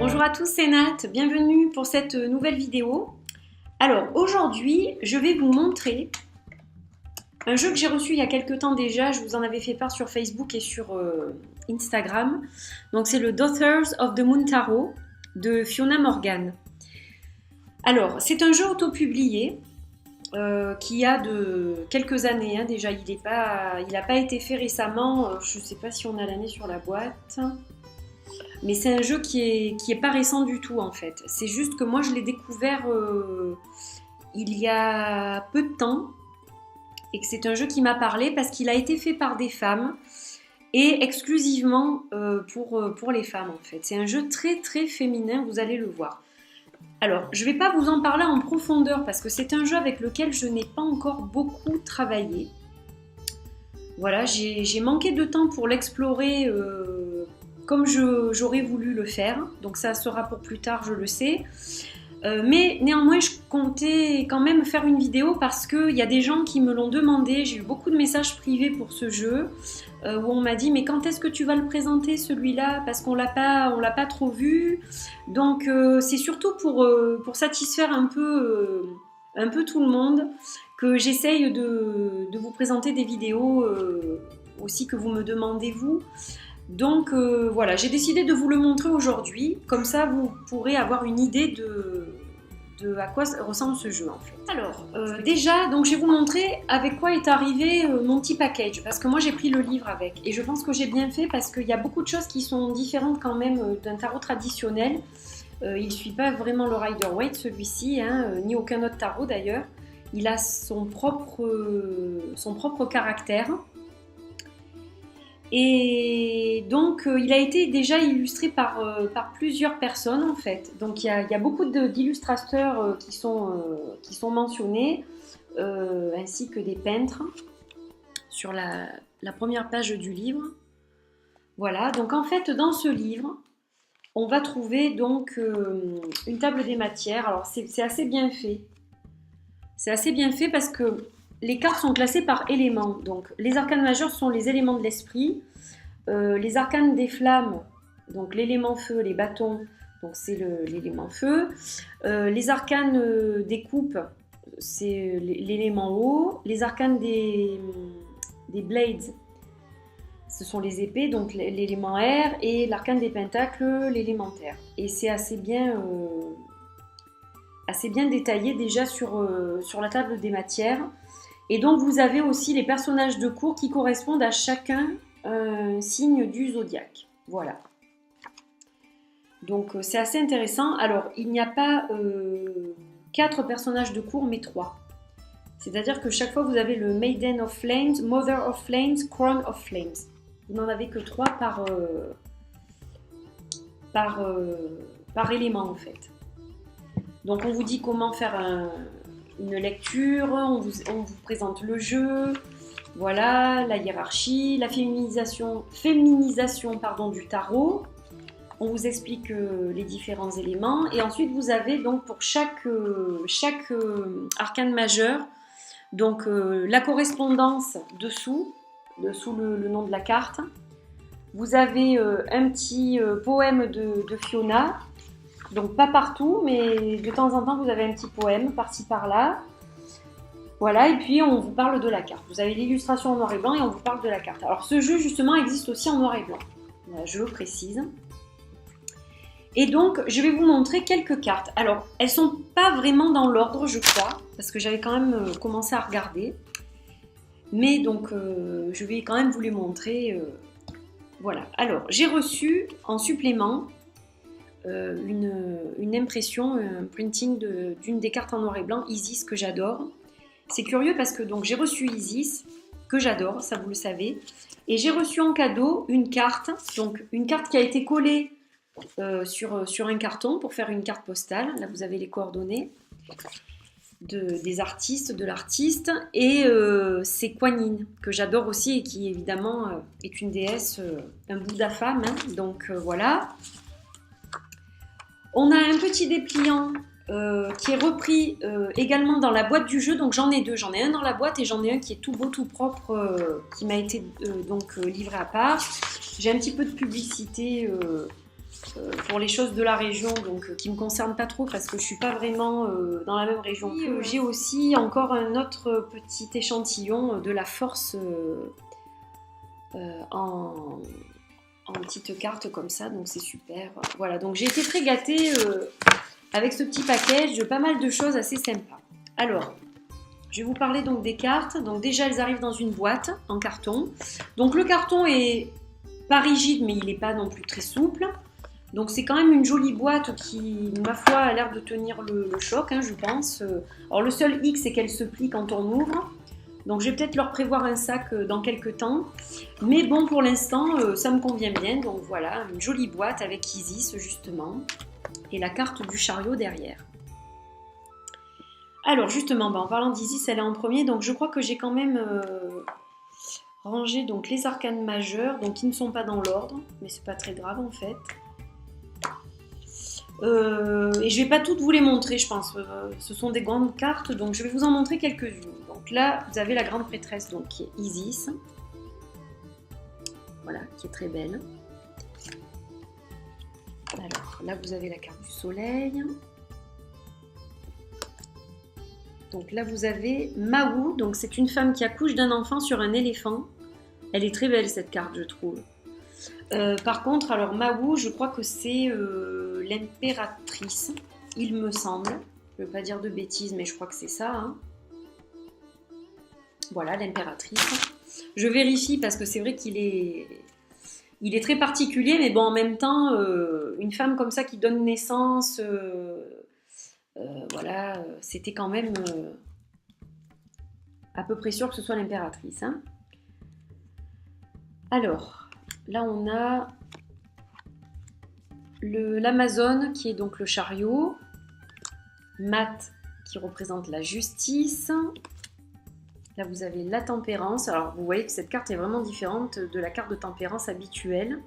Bonjour à tous, c'est Nat, bienvenue pour cette nouvelle vidéo. Alors aujourd'hui, je vais vous montrer un jeu que j'ai reçu il y a quelques temps déjà, je vous en avais fait part sur Facebook et sur Instagram. Donc c'est le Daughters of the Moon Tarot de Fiona Morgan. Alors c'est un jeu auto-publié qui a de quelques années hein, déjà, il n'a pas été fait récemment, je ne sais pas si on a l'année sur la boîte. Mais c'est un jeu qui est pas récent du tout en fait. C'est juste que moi je l'ai découvert il y a peu de temps et que c'est un jeu qui m'a parlé parce qu'il a été fait par des femmes et exclusivement pour les femmes en fait. C'est un jeu très très féminin, vous allez le voir. Alors je vais pas vous en parler en profondeur parce que c'est un jeu avec lequel je n'ai pas encore beaucoup travaillé. Voilà, j'ai manqué de temps pour l'explorer comme j'aurais voulu le faire, donc ça sera pour plus tard, je le sais. Mais néanmoins, je comptais quand même faire une vidéo parce qu'il y a des gens qui me l'ont demandé. J'ai eu beaucoup de messages privés pour ce jeu où on m'a dit mais quand est-ce que tu vas le présenter celui-là parce qu'on l'a pas trop vu. Donc c'est surtout pour satisfaire un peu tout le monde que j'essaye de vous présenter des vidéos aussi que vous me demandez vous. Donc voilà, j'ai décidé de vous le montrer aujourd'hui, comme ça vous pourrez avoir une idée de à quoi ressemble ce jeu en fait. Alors déjà, donc je vais vous montrer avec quoi est arrivé mon petit package, parce que moi j'ai pris le livre avec, et je pense que j'ai bien fait parce qu'il y a beaucoup de choses qui sont différentes quand même d'un tarot traditionnel. Il ne suit pas vraiment le Rider-Waite celui-ci, hein, ni aucun autre tarot d'ailleurs. Il a son propre caractère. Et donc, il a été déjà illustré par plusieurs personnes en fait. Donc, il y a beaucoup d'illustrateurs qui sont mentionnés, ainsi que des peintres sur la première page du livre. Voilà, donc en fait, dans ce livre, on va trouver donc une table des matières. Alors, c'est assez bien fait. C'est assez bien fait parce que les cartes sont classées par éléments. Donc, les arcanes majeurs sont les éléments de l'esprit. Les arcanes des flammes, donc l'élément feu, les bâtons, donc c'est l'élément feu. Les arcanes des coupes, c'est l'élément eau. Les arcanes des blades, ce sont les épées, donc l'élément air. Et l'arcane des pentacles, l'élément terre. Et c'est assez bien détaillé déjà sur la table des matières. Et donc vous avez aussi les personnages de cour qui correspondent à chacun un signe du zodiaque. Voilà. Donc c'est assez intéressant. Alors il n'y a pas 4 personnages de cour mais 3. C'est-à-dire que chaque fois vous avez le Maiden of Flames, Mother of Flames, Crown of Flames. Vous n'en avez que 3 par élément en fait. Donc on vous dit comment faire une lecture, on vous présente le jeu, voilà, la hiérarchie, la féminisation du tarot, on vous explique les différents éléments, et ensuite vous avez donc pour chaque arcane majeur, donc la correspondance dessous le nom de la carte, vous avez un petit poème de Fiona. Donc pas partout, mais de temps en temps vous avez un petit poème par-ci par-là. Voilà, et puis on vous parle de la carte. Vous avez l'illustration en noir et blanc et on vous parle de la carte. Alors ce jeu justement existe aussi en noir et blanc. Voilà, je le précise. Et donc je vais vous montrer quelques cartes. Alors elles sont pas vraiment dans l'ordre je crois, parce que j'avais quand même commencé à regarder. Mais donc je vais quand même vous les montrer. Voilà, alors j'ai reçu en supplément une impression, un printing d'une des cartes en noir et blanc, Isis, que j'adore. C'est curieux parce que donc j'ai reçu Isis, que j'adore, ça vous le savez, et j'ai reçu en cadeau une carte, donc une carte qui a été collée sur un carton pour faire une carte postale. Là vous avez les coordonnées des artistes, de l'artiste, et c'est Kuan Yin, que j'adore aussi et qui évidemment est une déesse, un Bouddha femme, hein, donc voilà. On a un petit dépliant qui est repris également dans la boîte du jeu, donc j'en ai 2, j'en ai un dans la boîte et j'en ai un qui est tout beau, tout propre, qui m'a été livré à part. J'ai un petit peu de publicité pour les choses de la région, donc qui me concernent pas trop parce que je suis pas vraiment dans la même région. J'ai aussi encore un autre petit échantillon de la force en petite carte comme ça, donc c'est super. Voilà, donc j'ai été très gâtée avec ce petit package de pas mal de choses assez sympas. Alors, je vais vous parler donc des cartes. Donc déjà, elles arrivent dans une boîte en carton. Donc le carton est pas rigide, mais il n'est pas non plus très souple. Donc c'est quand même une jolie boîte qui, ma foi, a l'air de tenir le choc, hein, je pense. Alors le seul hic, c'est qu'elle se plie quand on ouvre. Donc je vais peut-être leur prévoir un sac dans quelques temps. Mais bon, pour l'instant, ça me convient bien. Donc voilà, une jolie boîte avec Isis, justement. Et la carte du chariot derrière. Alors justement, en parlant d'Isis, elle est en premier, donc je crois que j'ai quand même rangé donc, les arcanes majeurs, donc qui ne sont pas dans l'ordre, mais c'est pas très grave en fait. Et je vais pas toutes vous les montrer, je pense. Ce sont des grandes cartes, donc je vais vous en montrer quelques-unes. Donc là, vous avez la grande prêtresse, donc qui est Isis. Voilà, qui est très belle. Alors là, vous avez la carte du soleil. Donc là, vous avez Mahou, donc c'est une femme qui accouche d'un enfant sur un éléphant. Elle est très belle cette carte, je trouve. Par contre, alors Mahou, je crois que c'est l'impératrice, il me semble. Je ne veux pas dire de bêtises, mais je crois que c'est ça. Hein. Voilà, l'impératrice. Je vérifie parce que c'est vrai qu'il est... Il est très particulier, mais bon, en même temps, une femme comme ça qui donne naissance... voilà, c'était quand même à peu près sûr que ce soit l'impératrice. Hein. Alors, là on a l'Amazone qui est donc le chariot, Mat qui représente la justice. Là vous avez la tempérance. Alors vous voyez que cette carte est vraiment différente de la carte de tempérance habituelle.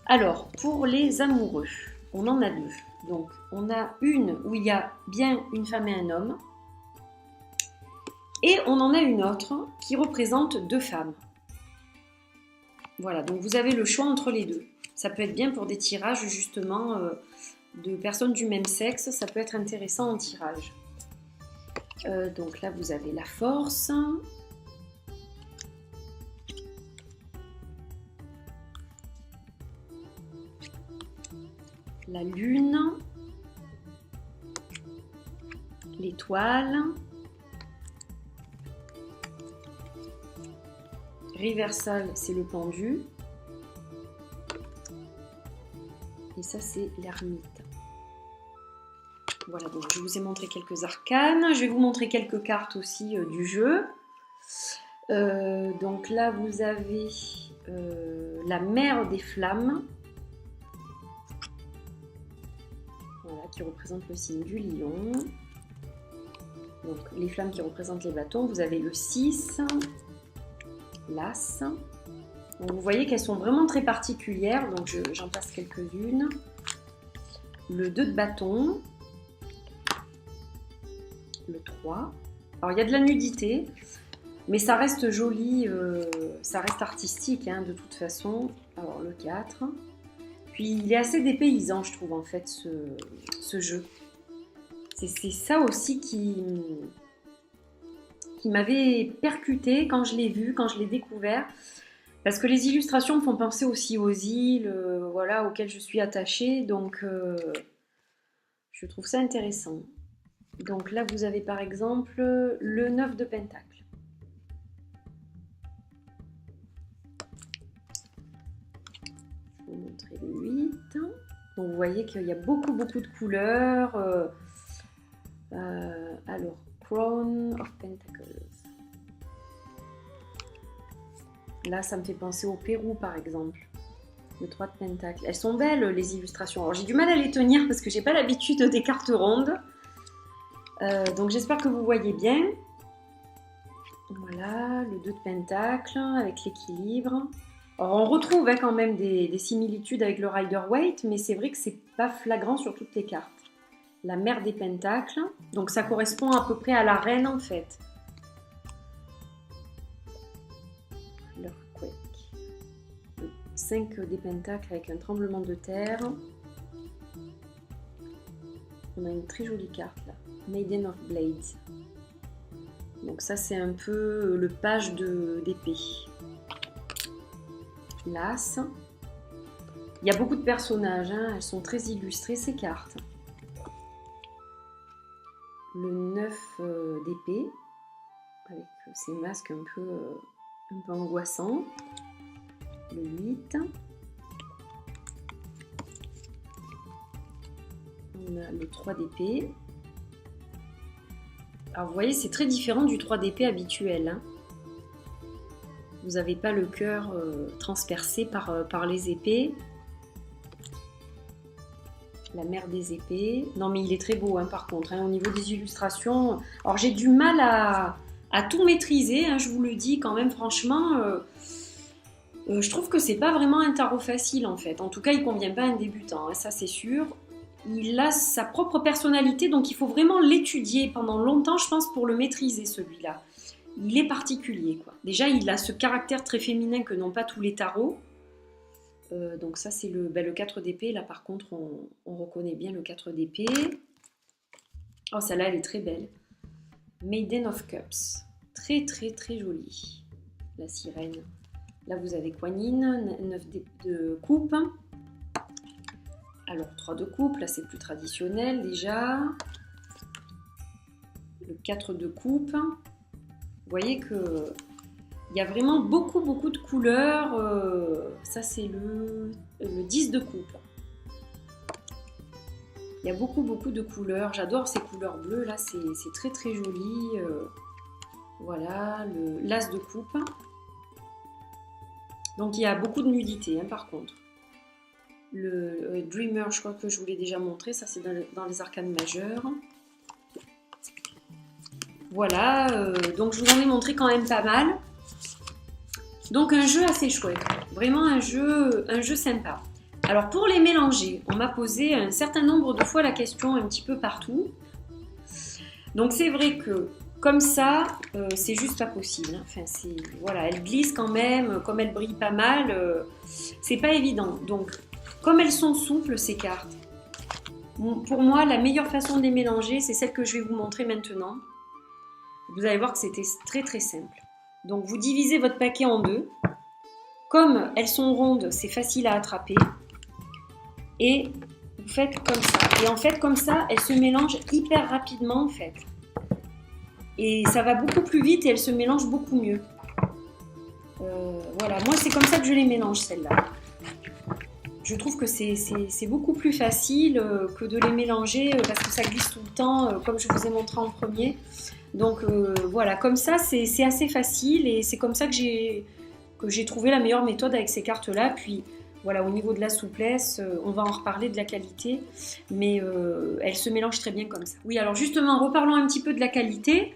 Alors, pour les amoureux, on en a deux. Donc, on a une où il y a bien une femme et un homme. Et on en a une autre qui représente deux femmes. Voilà, donc vous avez le choix entre les deux. Ça peut être bien pour des tirages, justement, de personnes du même sexe. Ça peut être intéressant en tirage. Donc là, vous avez la force. La lune, l'étoile, reversal c'est le pendu, et ça c'est l'ermite. Voilà, donc je vous ai montré quelques arcanes, je vais vous montrer quelques cartes aussi du jeu. Donc là vous avez la mer des flammes. Voilà, qui représente le signe du lion. Donc les flammes qui représentent les bâtons. Vous avez le 6, l'as. Donc vous voyez qu'elles sont vraiment très particulières. Donc j'en passe quelques-unes. Le 2 de bâton. Le 3. Alors il y a de la nudité. Mais ça reste joli. Ça reste artistique hein, de toute façon. Alors le 4. Puis il est assez dépaysant, je trouve, en fait, ce jeu. C'est ça aussi qui m'avait percuté quand je l'ai vu, quand je l'ai découvert. Parce que les illustrations me font penser aussi aux îles voilà, auxquelles je suis attachée. Donc, je trouve ça intéressant. Donc là, vous avez par exemple le 9 de pentacle. Je vais vous montrer le 8. Donc vous voyez qu'il y a beaucoup de couleurs. Alors, Crown of Pentacles. Là, ça me fait penser au Pérou, par exemple. Le 3 de Pentacle. Elles sont belles, les illustrations. Alors, j'ai du mal à les tenir parce que j'ai pas l'habitude des cartes rondes. Donc, j'espère que vous voyez bien. Voilà, le 2 de Pentacle avec l'équilibre. Alors, on retrouve hein, quand même des similitudes avec le Rider-Waite, mais c'est vrai que c'est pas flagrant sur toutes les cartes. La mer des Pentacles. Donc, ça correspond à peu près à la reine, en fait. 5 des pentacles avec un tremblement de terre. On a une très jolie carte là, Maiden of Blades. Donc ça c'est un peu le page d'épée. L'as. Il y a beaucoup de personnages, hein, elles sont très illustrées ces cartes. Le 9 d'épée, avec ces masques un peu angoissants. Le 8. On a le 3 d'épée. Alors vous voyez, c'est très différent du 3 d'épée habituel. Hein. Vous n'avez pas le cœur transpercé par les épées. La mère des épées. Non mais il est très beau hein, par contre, hein, au niveau des illustrations. Alors j'ai du mal à tout maîtriser, hein, je vous le dis quand même franchement. Je trouve que c'est pas vraiment un tarot facile en fait. En tout cas, il convient pas à un débutant, hein, ça c'est sûr. Il a sa propre personnalité, donc il faut vraiment l'étudier pendant longtemps, je pense, pour le maîtriser celui-là. Il est particulier, quoi. Déjà, il a ce caractère très féminin que n'ont pas tous les tarots. Donc ça, c'est le 4 d'épée. Là, par contre, on reconnaît bien le 4 d'épée. Oh, celle-là, elle est très belle. Maiden of Cups. Très, très, très jolie. La sirène. Là, vous avez Kuan Yin, 9 de coupe. Alors, 3 de coupe, là, c'est plus traditionnel déjà. Le 4 de coupe. Vous voyez que il y a vraiment beaucoup, beaucoup de couleurs. Ça, c'est le 10 de coupe. Il y a beaucoup, beaucoup de couleurs. J'adore ces couleurs bleues, là, c'est très, très joli. Voilà, l'as de coupe. Donc, il y a beaucoup de nudité, hein, par contre. Le Dreamer, je crois que je vous l'ai déjà montré. Ça, c'est dans les arcanes majeures. Voilà, donc je vous en ai montré quand même pas mal. Donc un jeu assez chouette, vraiment un jeu sympa. Alors pour les mélanger, on m'a posé un certain nombre de fois la question un petit peu partout. Donc c'est vrai que comme ça, c'est juste pas possible. Enfin, voilà, elle glisse quand même, comme elle brille pas mal, c'est pas évident. Donc comme elles sont souples ces cartes, pour moi la meilleure façon de les mélanger, c'est celle que je vais vous montrer maintenant. Vous allez voir que c'était très très simple. Donc vous divisez votre paquet en deux. Comme elles sont rondes, c'est facile à attraper. Et vous faites comme ça. Et en fait, comme ça, elles se mélangent hyper rapidement en fait. Et ça va beaucoup plus vite et elles se mélangent beaucoup mieux. Voilà, moi c'est comme ça que je les mélange celles-là. Je trouve que c'est beaucoup plus facile que de les mélanger parce que ça glisse tout le temps, comme je vous ai montré en premier. Donc voilà, comme ça c'est assez facile et c'est comme ça que j'ai trouvé la meilleure méthode avec ces cartes-là. Puis voilà, au niveau de la souplesse, on va en reparler de la qualité, mais elles se mélangent très bien comme ça. Oui, alors justement, reparlons un petit peu de la qualité.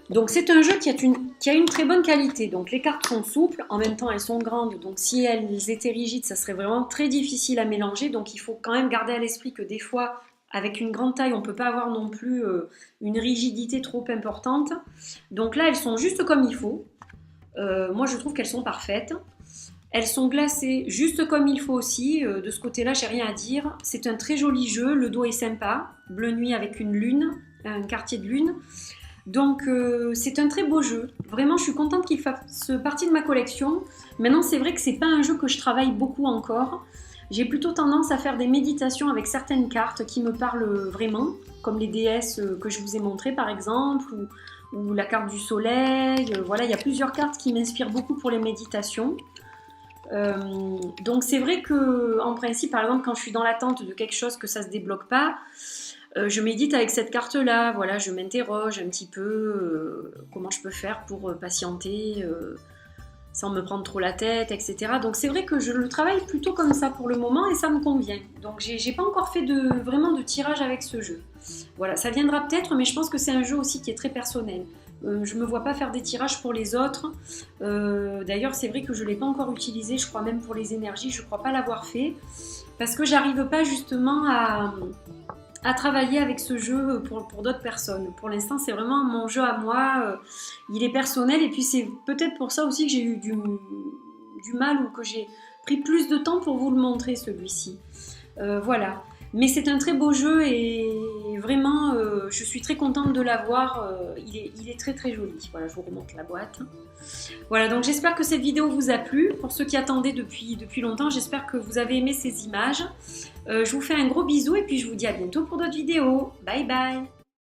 Donc c'est un jeu qui a une très bonne qualité. Donc les cartes sont souples, en même temps elles sont grandes, donc si elles étaient rigides, ça serait vraiment très difficile à mélanger. Donc il faut quand même garder à l'esprit que des fois, avec une grande taille, on ne peut pas avoir non plus une rigidité trop importante. Donc là, elles sont juste comme il faut. Moi, je trouve qu'elles sont parfaites. Elles sont glacées juste comme il faut aussi. De ce côté-là, j'ai rien à dire. C'est un très joli jeu. Le dos est sympa. Bleu nuit avec une lune, un quartier de lune. Donc, c'est un très beau jeu. Vraiment, je suis contente qu'il fasse partie de ma collection. Maintenant, c'est vrai que c'est pas un jeu que je travaille beaucoup encore. J'ai plutôt tendance à faire des méditations avec certaines cartes qui me parlent vraiment, comme les déesses que je vous ai montrées par exemple, ou la carte du soleil. Voilà, il y a plusieurs cartes qui m'inspirent beaucoup pour les méditations. Donc c'est vrai que en principe, par exemple, quand je suis dans l'attente de quelque chose que ça se débloque pas, je médite avec cette carte-là. Voilà, je m'interroge un petit peu comment je peux faire pour patienter. Sans me prendre trop la tête, etc. Donc c'est vrai que je le travaille plutôt comme ça pour le moment et ça me convient. Donc j'ai pas encore fait vraiment de tirage avec ce jeu. Voilà, ça viendra peut-être, mais je pense que c'est un jeu aussi qui est très personnel. Je me vois pas faire des tirages pour les autres. D'ailleurs, c'est vrai que je l'ai pas encore utilisé, je crois même pour les énergies, je crois pas l'avoir fait. Parce que j'arrive pas justement à travailler avec ce jeu pour d'autres personnes. Pour l'instant, c'est vraiment mon jeu à moi. Il est personnel et puis c'est peut-être pour ça aussi que j'ai eu du mal ou que j'ai pris plus de temps pour vous le montrer celui-ci. Voilà. Mais c'est un très beau jeu et vraiment, je suis très contente de l'avoir. Il est très très joli. Voilà, je vous remonte la boîte. Voilà, donc j'espère que cette vidéo vous a plu. Pour ceux qui attendaient depuis longtemps, j'espère que vous avez aimé ces images. Je vous fais un gros bisou et puis je vous dis à bientôt pour d'autres vidéos. Bye bye!